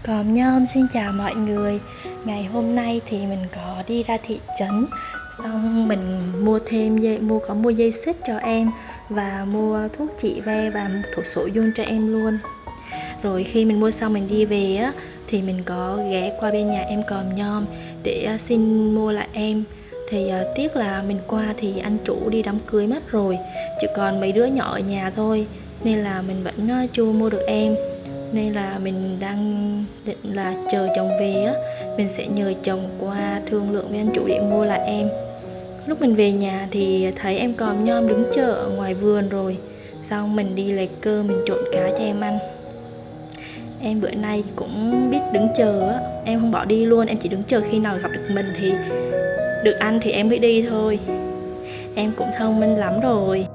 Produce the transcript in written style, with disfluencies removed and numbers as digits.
Còn Nhôm xin chào mọi người. Ngày hôm nay thì mình có đi ra thị trấn, xong mình mua dây xích cho em và mua thuốc trị ve và thuốc sổ giun cho em luôn. Rồi khi mình mua xong mình đi về á thì mình có ghé qua bên nhà em Còm Nhom để xin mua lại em. Thì tiếc là mình qua thì anh chủ đi đám cưới mất rồi, chỉ còn mấy đứa nhỏ ở nhà thôi, nên là mình vẫn chưa mua được em. Nên là mình đang định là chờ chồng về á, mình sẽ nhờ chồng qua thương lượng với anh chủ để mua lại em. Lúc mình về nhà thì thấy em Còm Nhom đứng chờ ở ngoài vườn rồi, xong mình đi lấy cơm mình trộn cá cho em ăn. Em bữa nay cũng biết đứng chờ á, em không bỏ đi luôn, em chỉ đứng chờ khi nào gặp được mình thì được ăn thì em mới đi thôi. Em cũng thông minh lắm rồi.